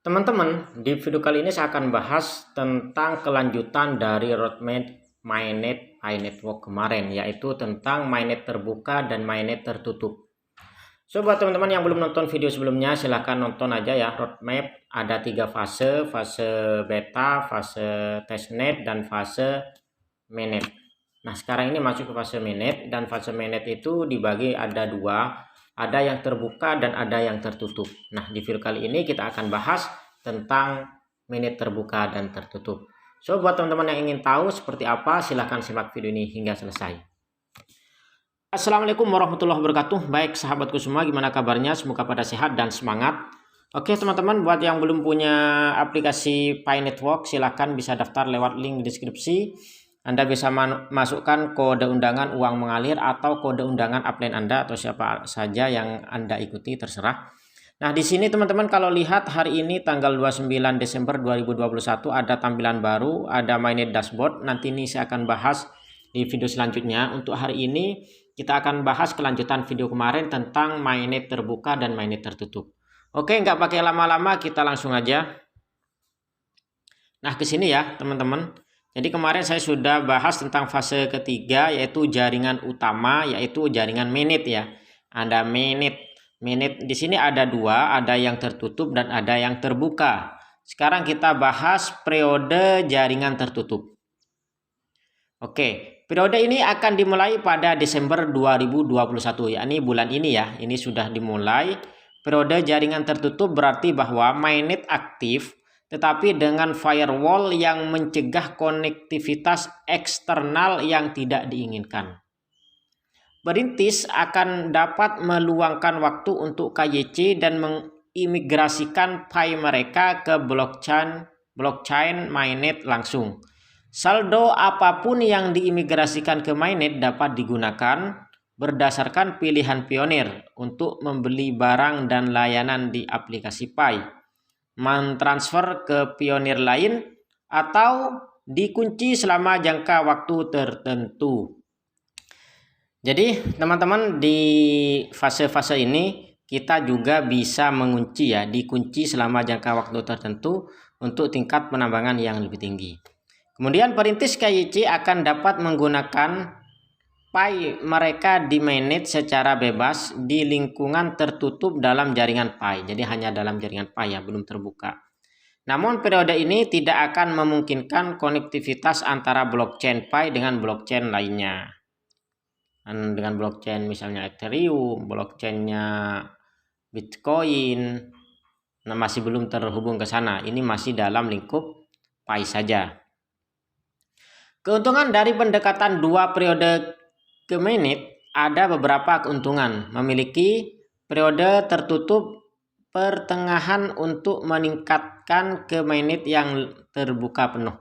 Teman-teman, di video kali ini saya akan bahas tentang kelanjutan dari roadmap mainnet Pi Network kemarin, yaitu tentang mainnet terbuka dan mainnet tertutup. So, buat teman-teman yang belum nonton video sebelumnya, silahkan nonton aja ya. Roadmap ada 3 fase, fase beta, fase testnet, dan fase mainnet. Nah, sekarang ini masuk ke fase mainnet, dan fase mainnet itu dibagi ada 2. Ada yang terbuka dan ada yang tertutup. Nah, di video kali ini kita akan bahas tentang mainnet terbuka dan tertutup. So, buat teman-teman yang ingin tahu seperti apa, silahkan simak video ini hingga selesai. Assalamualaikum warahmatullahi wabarakatuh. Baik sahabatku semua, gimana kabarnya? Semoga pada sehat dan semangat. Oke teman-teman, buat yang belum punya aplikasi Pi Network, silahkan bisa daftar lewat link di deskripsi. Anda bisa masukkan kode undangan uang mengalir atau kode undangan upline Anda atau siapa saja yang Anda ikuti, terserah. Nah, di sini teman-teman kalau lihat hari ini tanggal 29 Desember 2021 ada tampilan baru, ada mainnet dashboard. Nanti ini saya akan bahas di video selanjutnya. Untuk hari ini kita akan bahas kelanjutan video kemarin tentang mainnet terbuka dan mainnet tertutup. Oke, nggak pakai lama-lama, kita langsung aja. Nah, ke sini ya teman-teman. Jadi kemarin saya sudah bahas tentang fase ketiga, yaitu jaringan utama, yaitu jaringan mainnet ya. Ada mainnet di sini ada 2, ada yang tertutup dan ada yang terbuka. Sekarang kita bahas periode jaringan tertutup. Oke, periode ini akan dimulai pada Desember 2021, yakni bulan ini ya. Ini sudah dimulai. Periode jaringan tertutup berarti bahwa mainnet aktif tetapi dengan firewall yang mencegah konektivitas eksternal yang tidak diinginkan. Perintis akan dapat meluangkan waktu untuk KYC dan mengimigrasikan Pi mereka ke blockchain mainnet langsung. Saldo apapun yang diimigrasikan ke mainnet dapat digunakan berdasarkan pilihan pionir untuk membeli barang dan layanan di aplikasi Pi, mentransfer ke pionir lain, atau dikunci selama jangka waktu tertentu. Jadi teman-teman, di fase-fase ini kita juga bisa mengunci ya, dikunci selama jangka waktu tertentu untuk tingkat penambangan yang lebih tinggi. Kemudian perintis KYC akan dapat menggunakan Pi mereka di mainnet secara bebas di lingkungan tertutup dalam jaringan Pi. Jadi hanya dalam jaringan Pi ya, belum terbuka. Namun periode ini tidak akan memungkinkan konektivitas antara blockchain Pi dengan blockchain lainnya. Dan dengan blockchain misalnya Ethereum, blockchainnya Bitcoin, nah masih belum terhubung ke sana. Ini masih dalam lingkup Pi saja. Keuntungan dari pendekatan 2 periode ke mainnet, ada beberapa keuntungan. Memiliki periode tertutup pertengahan untuk meningkatkan ke mainnet yang terbuka penuh.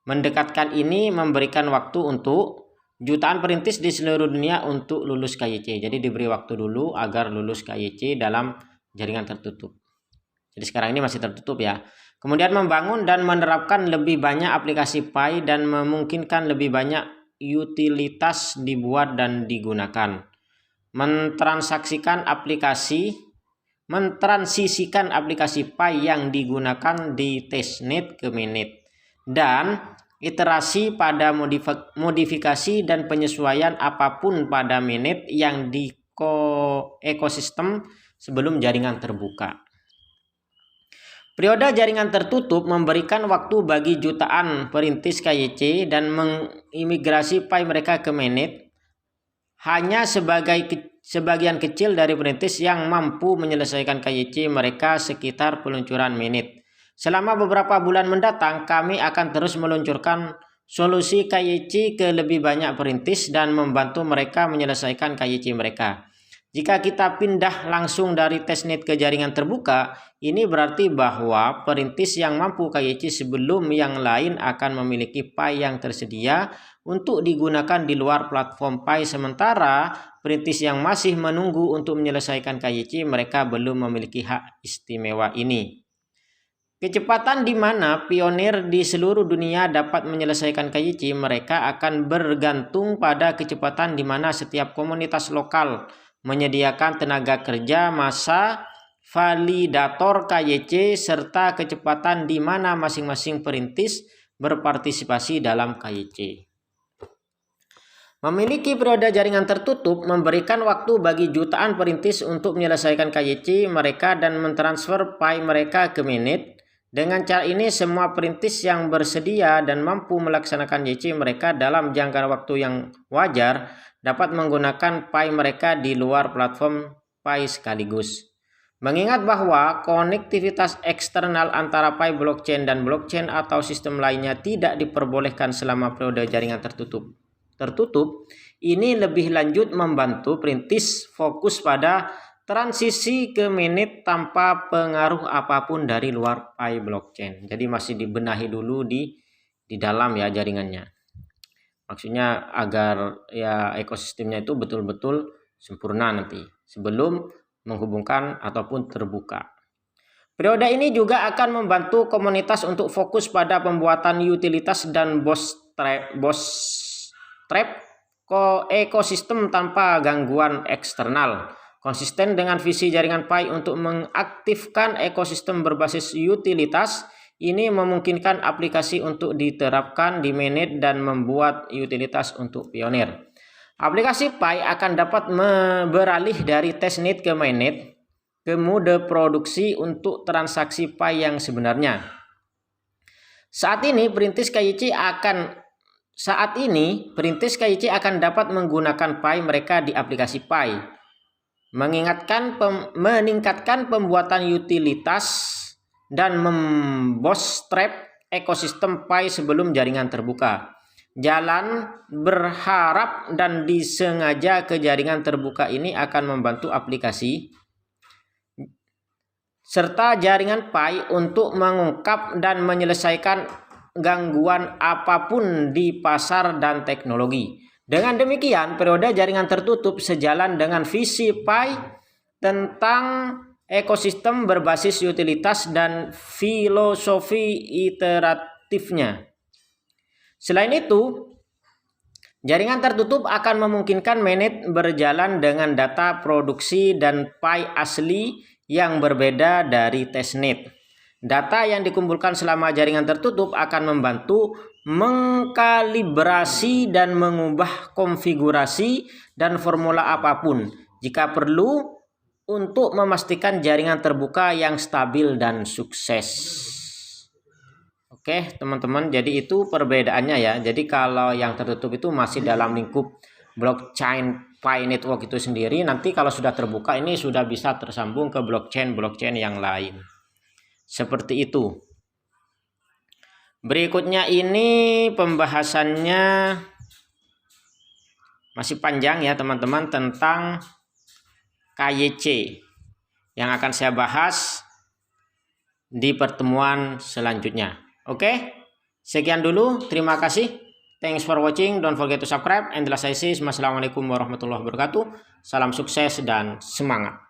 Mendekatkan ini memberikan waktu untuk jutaan perintis di seluruh dunia untuk lulus KYC. Jadi diberi waktu dulu agar lulus KYC dalam jaringan tertutup. Jadi sekarang ini masih tertutup ya. Kemudian membangun dan menerapkan lebih banyak aplikasi Pi dan memungkinkan lebih banyak utilitas dibuat dan digunakan. Mentransisikan aplikasi Pi yang digunakan di testnet ke mainnet. Dan iterasi pada modifikasi dan penyesuaian apapun pada mainnet yang di ekosistem sebelum jaringan terbuka. Periode jaringan tertutup memberikan waktu bagi jutaan perintis KYC dan mengimigrasi Pi mereka ke mainnet. Hanya sebagian kecil dari perintis yang mampu menyelesaikan KYC mereka sekitar peluncuran mainnet. Selama beberapa bulan mendatang, kami akan terus meluncurkan solusi KYC ke lebih banyak perintis dan membantu mereka menyelesaikan KYC mereka. Jika kita pindah langsung dari testnet ke jaringan terbuka, ini berarti bahwa perintis yang mampu KYC sebelum yang lain akan memiliki Pi yang tersedia untuk digunakan di luar platform Pi, sementara perintis yang masih menunggu untuk menyelesaikan KYC mereka belum memiliki hak istimewa ini. Kecepatan di mana pionir di seluruh dunia dapat menyelesaikan KYC mereka akan bergantung pada kecepatan di mana setiap komunitas lokal menyediakan tenaga kerja, massa, validator KYC, serta kecepatan di mana masing-masing perintis berpartisipasi dalam KYC. Memiliki periode jaringan tertutup memberikan waktu bagi jutaan perintis untuk menyelesaikan KYC mereka dan mentransfer PI mereka ke mainnet. Dengan cara ini, semua perintis yang bersedia dan mampu melaksanakan KYC mereka dalam jangka waktu yang wajar dapat menggunakan PI mereka di luar platform PI sekaligus. Mengingat bahwa konektivitas eksternal antara PI blockchain dan blockchain atau sistem lainnya tidak diperbolehkan selama periode jaringan tertutup, ini lebih lanjut membantu perintis fokus pada transisi ke mainnet tanpa pengaruh apapun dari luar PI blockchain. Jadi masih dibenahi dulu di dalam ya jaringannya. Maksudnya agar ya ekosistemnya itu betul-betul sempurna nanti sebelum menghubungkan ataupun terbuka. Periode ini juga akan membantu komunitas untuk fokus pada pembuatan utilitas dan bootstrap ekosistem tanpa gangguan eksternal. Konsisten dengan visi jaringan PI untuk mengaktifkan ekosistem berbasis utilitas, ini memungkinkan aplikasi untuk diterapkan di mainnet dan membuat utilitas untuk pionir. Aplikasi PI akan dapat beralih dari testnet ke mainnet ke mode produksi untuk transaksi PI yang sebenarnya. Saat ini perintis KYC akan dapat menggunakan PI mereka di aplikasi PI, meningkatkan pembuatan utilitas dan membootstrap ekosistem PI sebelum jaringan terbuka. Jalan berharap dan disengaja ke jaringan terbuka ini akan membantu aplikasi serta jaringan PI untuk mengungkap dan menyelesaikan gangguan apapun di pasar dan teknologi. Dengan demikian, periode jaringan tertutup sejalan dengan visi PI tentang ekosistem berbasis utilitas dan filosofi iteratifnya. Selain itu, jaringan tertutup akan memungkinkan mainnet berjalan dengan data produksi dan PI asli yang berbeda dari testnet. Data yang dikumpulkan selama jaringan tertutup akan membantu mengkalibrasi dan mengubah konfigurasi dan formula apapun jika perlu untuk memastikan jaringan terbuka yang stabil dan sukses. Oke teman-teman, jadi itu perbedaannya ya. Jadi kalau yang tertutup itu masih dalam lingkup blockchain PI network itu sendiri. Nanti kalau sudah terbuka ini sudah bisa tersambung ke blockchain yang lain. Seperti itu. Berikutnya ini pembahasannya masih panjang ya teman-teman tentang KYC yang akan saya bahas di pertemuan selanjutnya. Oke, sekian dulu. Terima kasih. Thanks for watching. Don't forget to subscribe. And last I say, Assalamualaikum warahmatullahi wabarakatuh. Salam sukses dan semangat.